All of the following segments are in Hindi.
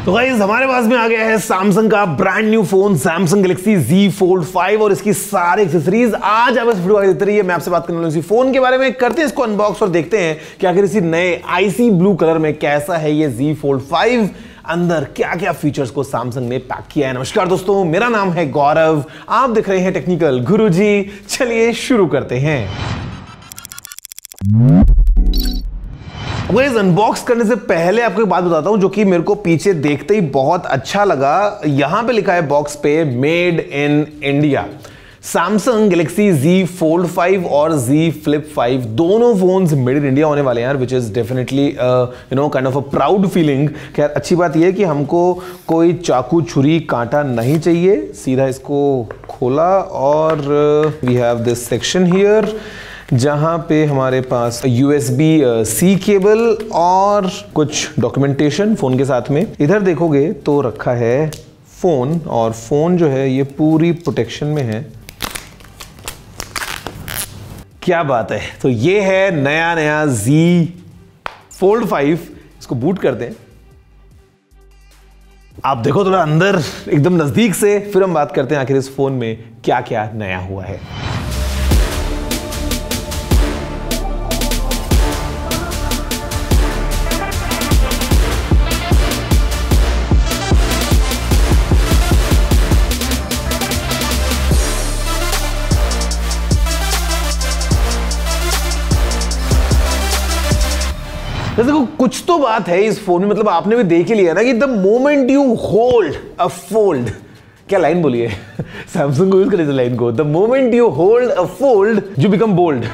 तो गाइस हमारे पास में आ गया है सैमसंग का brand new phone Samsung Galaxy Z Fold 5 और इसकी सारी एक्सेसरीज आज आप इस वीडियो में देते रहिए। मैं आपसे बात करने वाला हूं इसी फोन के बारे में, करते हैं इसको अनबॉक्स और देखते हैं कि आखिर इसी नए आईसी ब्लू कलर में कैसा है ये Z Fold 5, अंदर क्या क्या फीचर्स को सैमसंग ने पैक किया है। नमस्कार दोस्तों, मेरा नाम है गौरव, आप देख रहे हैं टेक्निकल गुरुजी। चलिए शुरू करते हैं। गाइस अनबॉक्स करने से पहले आपको एक बात बताता हूं जो कि मेरे को पीछे देखते ही बहुत अच्छा लगा। यहां पे लिखा है बॉक्स पे made in India. Samsung Galaxy Z Fold 5 और Z Flip 5 दोनों फोन्स मेड इन इंडिया होने वाले हैं यार, which is definitely kind of a proud feeling. खैर अच्छी बात यह है कि हमको कोई चाकू छुरी कांटा नहीं चाहिए। सीधा इसको खोला और we have this section here जहां पे हमारे पास USB-C केबल और कुछ डॉक्यूमेंटेशन फोन के साथ में। इधर देखोगे तो रखा है फोन, और फोन जो है ये पूरी प्रोटेक्शन में है। क्या बात है। तो ये है नया Z Fold 5। इसको बूट करते हैं। आप देखो थोड़ा अंदर एकदम नजदीक से, फिर हम बात करते हैं आखिर इस फोन में क्या क्या नया हुआ है। देखो कुछ तो बात है इस फोन में, मतलब आपने भी देख ही लिया ना कि the moment you hold a fold, क्या लाइन बोली है सैमसंग को यूज करें लाइन को, the moment you hold a fold you become bold.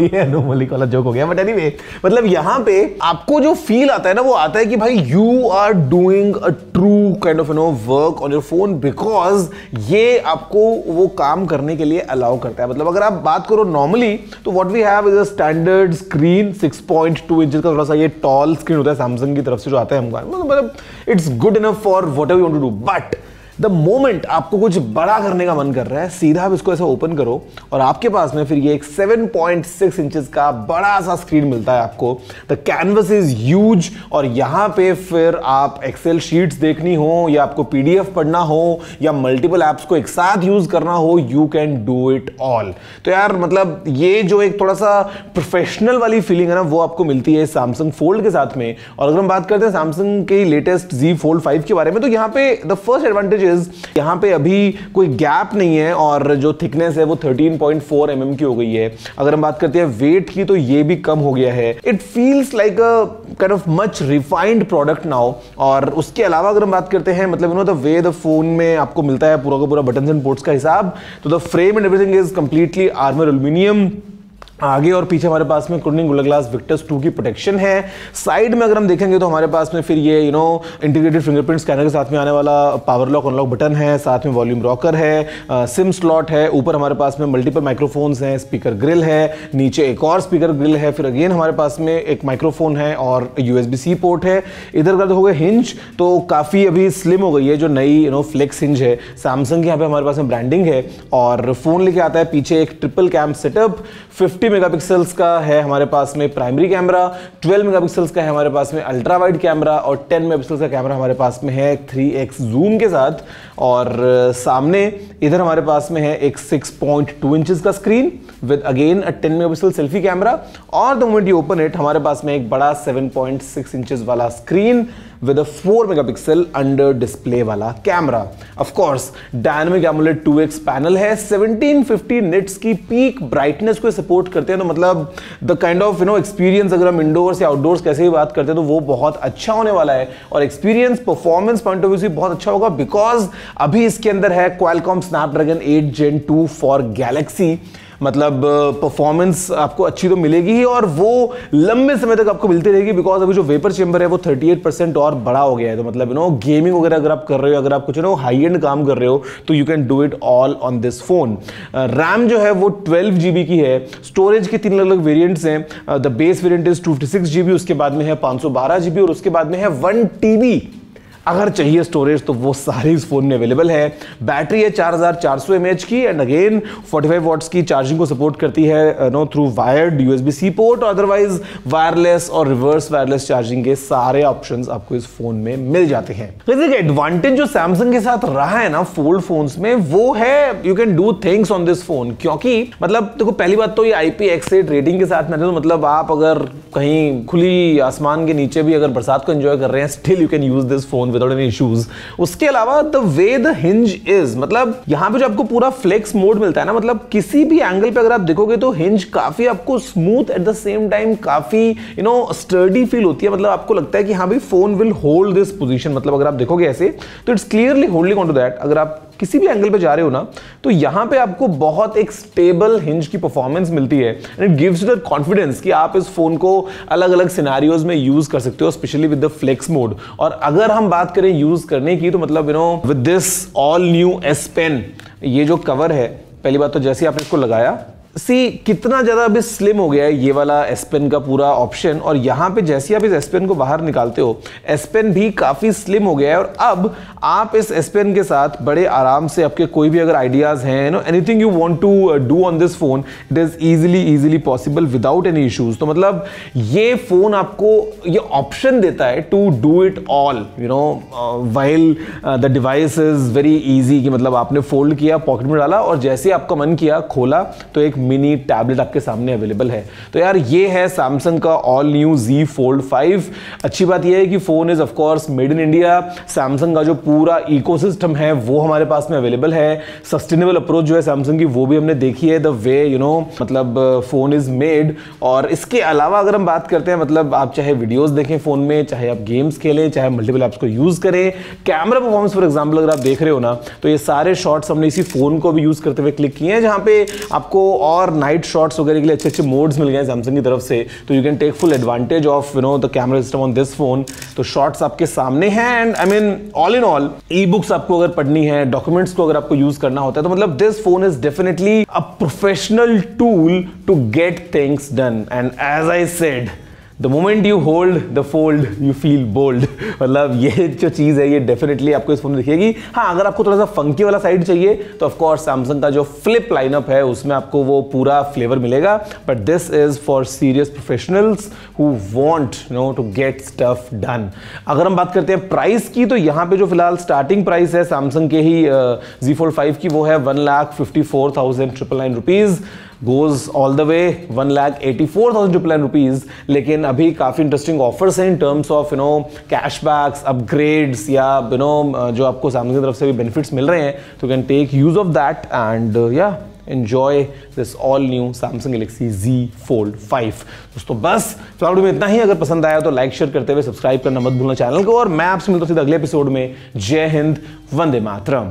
ये अनोमली वाला जोक हो गया, बट एनीवे मतलब यहां पे आपको जो फील आता है ना वो आता है कि भाई you are doing a true kind of work on your phone, because ये आपको वो काम करने के लिए अलाउ करता है। मतलब अगर आप बात करो नॉर्मली तो what we have is a standard screen 6.2 inches का, थोड़ा सा ये टॉल स्क्रीन होता है सैमसंग की तरफ से जो आता है हमको, मतलब it's good enough for whatever you want to do. But the moment आपको कुछ बड़ा करने का मन कर रहा है, सीधा आप इसको ऐसा ओपन करो और आपके पास में फिर ये एक 7.6 इंचेस का बड़ा सा स्क्रीन मिलता है आपको। द कैनवस इज ह्यूज, और यहां पे फिर आप एक्सेल शीट्स देखनी हो या आपको पीडीएफ पढ़ना हो या मल्टीपल एप्स को एक साथ यूज करना हो, you can do it all. तो यार मतलब ये जो एक थोड़ा सा प्रोफेशनल वाली फीलिंग है ना वो आपको मिलती है सैमसंग फोल्ड के साथ में। और अगर हम बात करते हैं सैमसंग के लेटेस्ट Z Fold 5 के बारे में, तो यहाँ पे द फर्स्ट एडवांटेज यहां पे अभी कोई गैप नहीं है और जो थिकनेस है वो 13.4 mm की हो गई है। अगर हम बात करते हैं वेट की तो ये भी कम हो गया है। It feels like a kind of much refined product now. और उसके अलावा अगर हम बात करते हैं मतलब द वे द फोन में आपको मिलता है पूरा का पूरा बटन्स एंड पोर्ट्स का हिसाब, तो the frame and everything is completely armour aluminium. आगे और पीछे हमारे पास में कुर्निंग गोल्ड ग्लास विक्टर्स 2 की प्रोटेक्शन है। साइड में अगर हम देखेंगे तो हमारे पास में फिर ये इंटीग्रेटेड फिंगरप्रिंट स्कैनर के साथ में आने वाला पावर लॉक अनलॉक बटन है, साथ में वॉल्यूम रॉकर है, सिम स्लॉट है, ऊपर हमारे पास में मल्टीपल माइक्रोफोन्स हैं, स्पीकर ग्रिल है, नीचे एक और स्पीकर ग्रिल है, फिर अगेन हमारे पास में एक माइक्रोफोन है और USB-C पोर्ट है। इधर का हो गया हिंज, तो काफ़ी अभी स्लिम हो गई है जो नई फ्लेक्स हिंज है सैमसंग की। यहाँ पे हमारे पास में ब्रांडिंग है और फोन लेके आता है पीछे एक ट्रिपल कैम सेटअप। 50 मेगापिक्सल्स का है हमारे पास में प्राइमरी कैमरा, 12 मेगापिक्सल्स का है हमारे पास में अल्ट्रा वाइड कैमरा और 10 मेगापिक्सल्स का कैमरा हमारे पास में है 3x जूम के साथ। और सामने इधर हमारे पास में है एक 6.2 इंचेस का screen with again a 10 megapixel selfie camera. और the moment you open it हमारे पास में एक बड़ा 7.6 इंचेस वाला screen with a 4 megapixel under display वाला camera. Of course dynamic AMOLED 2x panel है, 1750 निट्स की पीक ब्राइटनेस को सपोर्ट करते हैं। तो मतलब द काइंड ऑफ एक्सपीरियंस अगर हम इंडोर्स या आउटडोर्स कैसे भी बात करते हैं तो वो बहुत अच्छा होने वाला है। और experience performance point of view से बहुत अच्छा होगा, बिकॉज अभी इसके अंदर है Qualcomm Snapdragon 8 Gen 2 for Galaxy. मतलब परफॉर्मेंस आपको अच्छी तो मिलेगी ही और वो लंबे समय तक आपको मिलती रहेगी, बिकॉज अभी जो वेपर चेंबर है वो 38% और बड़ा हो गया है। तो मतलब गेमिंग वगैरह अगर आप कर रहे हो, अगर आप कुछ हाई एंड काम कर रहे हो तो you can do it all on this phone. RAM जो है वो 12 GB की है। स्टोरेज के 3 अलग अलग वेरिएंट्स हैं। The base variant is 256 GB, उसके बाद में है 512 GB और उसके बाद में है 1 TB अगर चाहिए स्टोरेज तो वो सारे इस फोन में अवेलेबल है। बैटरी है 4400 mAh की एंड अगेन 45 वॉट्स की चार्जिंग को सपोर्ट करती है know through wired USB-C port, otherwise wireless और रिवर्स वायरलेस चार्जिंग के सारे ऑप्शंस आपको इस फोन में मिल जाते हैं। एडवांटेज जो सैमसंग के साथ रहा है ना फोल्ड फोन्स में, वो है you can do things on this phone. क्योंकि मतलब देखो पहली बात तो ये IPX8 रेटिंग के साथ में, तो मतलब आप अगर कहीं खुली आसमान के नीचे भी अगर बरसात को एंजॉय कर रहे हैं, still you can use this phone without any issues. उसके अलावा the way the hinge is, मतलब यहां पे जो आपको पूरा फ्लेक्स मोड मिलता है ना, मतलब किसी भी एंगल पे अगर आप देखोगे तो हिंज काफी आपको smooth at the same time काफी स्टर्डी फील होती है। मतलब आपको लगता है कि हाँ भाई phone will hold this position. मतलब अगर आप देखोगे ऐसे तो it's clearly holding on to that. अगर आप किसी भी एंगल पे जा रहे हो ना तो यहां पे आपको बहुत एक स्टेबल हिंज की परफॉर्मेंस मिलती है and it gives you the confidence कि आप इस फोन को अलग अलग सिनेरियोज में यूज कर सकते हो, specially with the flex mode. और अगर हम बात करें यूज करने की तो मतलब with this all new S Pen, ये जो कवर है, पहली बात तो जैसे आपने इसको लगाया कितना ज्यादा अभी स्लिम हो गया है ये वाला S Pen का पूरा ऑप्शन। और यहां पे जैसे आप इस S Pen को बाहर निकालते हो, S Pen भी काफी स्लिम हो गया है। और अब आप इस S Pen के साथ बड़े आराम से आपके कोई भी अगर आइडियाज हैं, anything you want to do on this phone, it is easily possible without any issues. तो मतलब ये फोन आपको ये ऑप्शन देता है to do it all while the device is very easy, कि मतलब आपने फोल्ड किया, पॉकेट में डाला और जैसे आपका मन किया खोला तो एक मिनी टैबलेट आपके सामने अवेलेबल है। तो यार ये है सैमसंग का ऑल न्यू Z Fold 5। अच्छी बात ये है कि phone is of course made in India. Samsung का जो पूरा इकोसिस्टम है वो हमारे पास में अवेलेबल है। सस्टेनेबल अप्रोच जो है सैमसंग की वो भी हमने देखी है, द वे मतलब फोन इज मेड। और इसके अलावा अगर हम बात करते हैं, मतलब आप चाहे वीडियोस देखें फोन में, चाहे आप गेम्स खेलें, चाहे मल्टीपल ऐप्स को यूज करें, कैमरा परफॉर्मेंस फॉर एग्जांपल अगर आप देख रहे हो ना, तो ये सारे शॉट्स हमने इसी फोन को भी यूज करते हुए क्लिक किए हैं, जहां पे आपको और नाइट शॉट्स वगैरह के लिए अच्छे मोड्स मिल गए सैमसंग की तरफ से। तो you can take full advantage of the camera system on this phone. तो शॉट्स आपके सामने हैं and I mean all in all e books आपको अगर पढ़नी है, डॉक्यूमेंट्स को अगर आपको यूज करना होता है, तो मतलब this phone is definitely a professional tool to get things done. And as I said, the moment you hold the fold you feel bold. मतलब ये जो चीज है ये डेफिनेटली आपको इस फोन में दिखेगी। हाँ, अगर आपको थोड़ा सा फंकी वाला साइड चाहिए तो ऑफ कोर्स सैमसंग का जो फ्लिप लाइनअप है उसमें आपको वो पूरा फ्लेवर मिलेगा। But this is for serious professionals who want to get stuff done. अगर हम बात करते हैं प्राइस की, तो यहाँ पे जो फिलहाल स्टार्टिंग प्राइस है सैमसंग के ही Z Fold 5 की, वो है 1,54,999 rupees, goes all the way 1,84,999 rupees. लेकिन अभी काफी इंटरेस्टिंग ऑफर्स हैं in terms of cashbacks, upgrades या जो आपको सैमसंग की तरफ से भी बेनिफिट्स मिल रहे हैं, तो can take use of that and या enjoy this all new Samsung Galaxy Z Fold 5। दोस्तों बस फिलहाल वीडियो में इतना ही। अगर पसंद आया तो लाइक शेयर करते हुए सब्सक्राइब करना मत भूलना चैनल को, और मैं आपसे मिलता हूं अगले एपिसोड में। जय हिंद, वंदे मातरम।